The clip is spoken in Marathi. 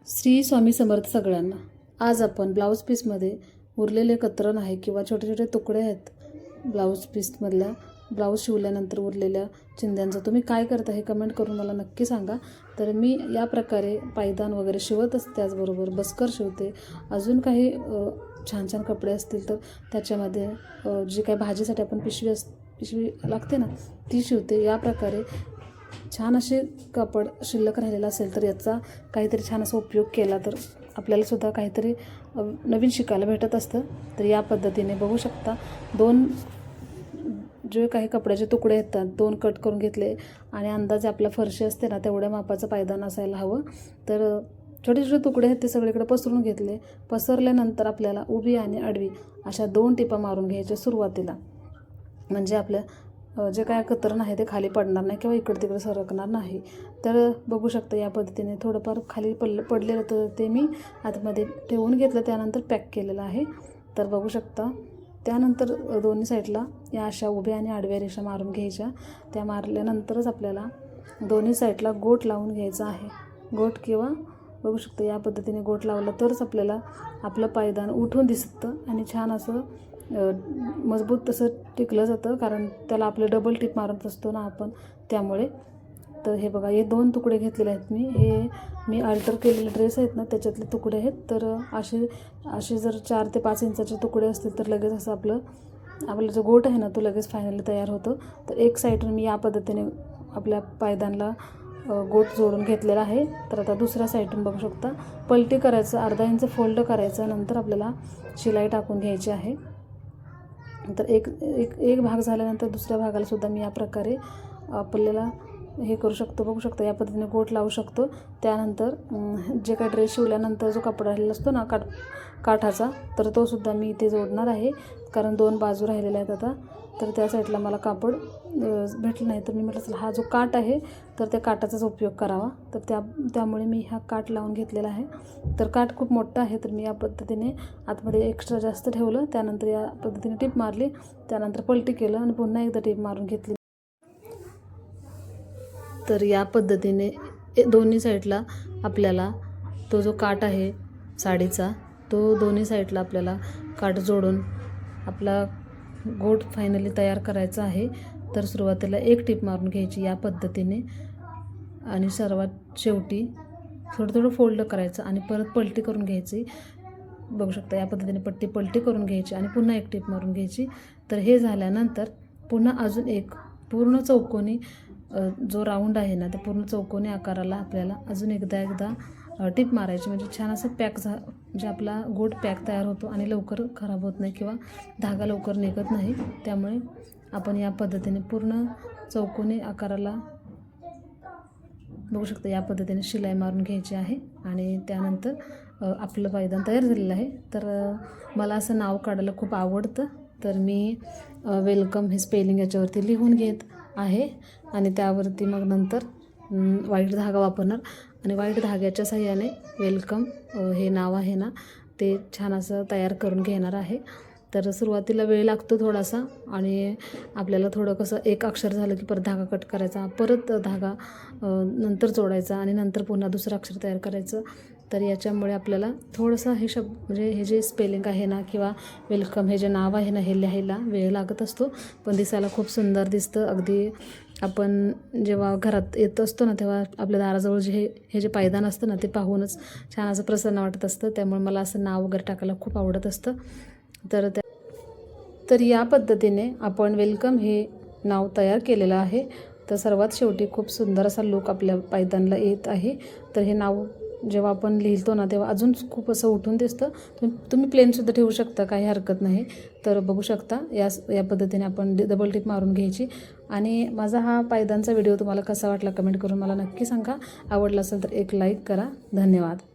श्री स्वामी समर्थ सगळ्यांना। आज आपण ब्लाऊज पीसमध्ये उरलेले कतरण आहे किंवा छोटे छोटे तुकडे आहेत ब्लाऊज पीसमधल्या ब्लाऊज शिवल्यानंतर उरलेल्या चिंध्यांचं तुम्ही काय करता हे कमेंट करून मला नक्की सांगा। तर मी या प्रकारे पायदान वगैरे शिवत असते, त्याचबरोबर बस्कर शिवते, अजून काही छान छान कपडे असतील तर त्याच्यामध्ये जी काही भाजीसाठी आपण पिशवी लागते ना ती शिवते। या प्रकारे छान असे कापड शिल्लक राहिलेला असेल तर याचा काहीतरी छान असा उपयोग केला तर आपल्याला सुद्धा काहीतरी नवीन शिकायला भेटत असतं। तर या पद्धतीने बघू शकता दोन जे काही कपड्याचे तुकडे येतात दोन कट करून घेतले आणि अंदाजे आपल्या फरशी असते ना तेवढ्या मापाचं पायदान असायला हवं। तर छोटे छोटे तुकडे आहेत ते सगळीकडे पसरून घेतले। पसरल्यानंतर आपल्याला उभी आणि आडवी अशा दोन टिपा मारून घ्यायच्या सुरुवातीला, म्हणजे आपल्या जे काय कतरण आहे ते खाली पडणार नाही किंवा इकडे तिकडे सरकणार नाही। तर बघू शकता या पद्धतीने थोडंफार खाली पडलेलं तर ते मी आतमध्ये ठेवून घेतलं, त्यानंतर पॅक केलेलं आहे। तर बघू शकता त्यानंतर दोन्ही साईडला या अशा उभ्या आणि आडव्या रेषा मारून घ्यायच्या। त्या मारल्यानंतरच आपल्याला दोन्ही साईडला गोट लावून घ्यायचा आहे। गोट किंवा बघू शकता या पद्धतीने गोट लावला तरच आपल्याला आपलं पायदान उठून दिसतं आणि छान असं मजबूत तसं टिकलं जातं, कारण त्याला आपलं डबल टिप मारत असतो ना आपण, त्यामुळे। तर हे बघा हे दोन तुकडे घेतलेले आहेत मी अल्टर केलेले ड्रेस आहेत ना त्याच्यातले तुकडे आहेत। तर असे जर 4 ते 5 इंचाचे तुकडे असतील तर लगेच असं आपलं जो गोट आहे ना तो लगेच फायनली तयार होतो। तर एक साईडून मी या पद्धतीने आपल्या पायदानला गोट जोडून घेतलेला आहे। तर आता दुसऱ्या साईडून बघू शकता पलटी करायचं, अर्धा इंच फोल्ड करायचं, नंतर आपल्याला शिलाई टाकून घ्यायची आहे। तर एक भाग झाल्यानंतर दुसऱ्या भागाला सुद्धा मी या प्रकारे आपल्याला हे करू शकतो। बघू शकता या पद्धतीने गोट लावू शकतो। त्यानंतर जे काही ड्रेस शिवल्यानंतर जो कपडा राहिलेला असतो ना काठाचा, तर तो सुद्धा मी इथे जोडणार आहे, कारण दोन बाजू राहिलेल्या आहेत आता। तर त्या साईडला मला कापड भेटलं नाही तर मी म्हटलं हा जो काठ आहे तर त्या काठाचाच उपयोग करावा, तर त्यामुळे मी हा काठ लावून घेतलेला आहे। तर काठ खूप मोठा आहे तर मी या पद्धतीने आतमध्ये एक्स्ट्रा जास्त ठेवलं, त्यानंतर या पद्धतीने टिप मारली, त्यानंतर पलटी केलं आणि पुन्हा एकदा टिप मारून घेतली। तर या पद्धतीने दोन्ही साईडला आपल्याला तो जो काठ आहे साडीचा तो दोन्ही साईडला आपल्याला काठ जोडून आपला गोट फायनली तयार करायचा आहे। तर सुरुवातीला एक टिप मारून घ्यायची या पद्धतीने आणि सर्वात शेवटी थोडं थोडं फोल्ड करायचं आणि परत पलटी करून घ्यायची। बघू शकता या पद्धतीने पलटी करून घ्यायची आणि पुन्हा एक टिप मारून घ्यायची। तर हे झाल्यानंतर पुन्हा अजून एक पूर्ण चौकोनी जो राऊंड आहे ना त्या पूर्ण चौकोनी आकाराला आपल्याला अजून एकदा टिप मारायची, म्हणजे छान असं म्हणजे आपला गोट पॅक तयार होतो आणि लवकर खराब होत नाही किंवा धागा लवकर निघत नाही। त्यामुळे आपण या पद्धतीने पूर्ण चौकोनी आकाराला बघू शकता या पद्धतीने शिलाई मारून घ्यायची आहे आणि त्यानंतर आपलं पायदान तयार झालेलं आहे। तर मला असं नाव काढायला खूप आवडतं, तर मी वेलकम हे स्पेलिंग याच्यावरती लिहून घेत आहे आणि त्यावरती मग नंतर व्हाईट धागा वापरणार आणि व्हाईट धाग्याच्या साहाय्याने वेलकम हे नाव आहे ना ते छान असं तयार करून घेणार आहे। तर सुरुवातीला वेळ लागतो थोडासा आणि आपल्याला थोडं कसं एक अक्षर झालं की परत धागा कट करायचा, परत धागा नंतर जोडायचा आणि नंतर पुन्हा दुसरं अक्षर तयार करायचं। तर याच्यामुळे आपल्याला थोडंसं हे म्हणजे हे जे स्पेलिंग आहे ना किंवा वेलकम हे जे नाव आहे ना हे लिहायला वेळ लागत असतो, पण दिसायला खूप सुंदर दिसतं। अगदी आपण जेव्हा घरात येत असतो ना तेव्हा आपल्या दाराजवळ हे जे पायदान असतं ना ते पाहूनच छान असं प्रसन्न वाटत असतं, त्यामुळे मला असं नाव वगैरे टाकायला खूप आवडत असतं। तर या पद्धतीने आपण वेलकम हे नाव तयार केलेलं आहे। तर सर्वात शेवटी खूप सुंदर असा लूक आपल्या पायदानला येत आहे। तर हे नाव जेव्हा आपण लिहितो ना तेव्हा अजून खूप असं उठून दिसतं। तुम्ही प्लेनसुद्धा ठेवू शकता, काही हरकत नाही। तर बघू शकता या पद्धतीने आपण डबल टिप मारून घ्यायची। आणि माझा हा पायदानचा व्हिडिओ तुम्हाला कसा वाटला कमेंट करून मला नक्की सांगा। आवडला असेल तर एक लाईक करा। धन्यवाद।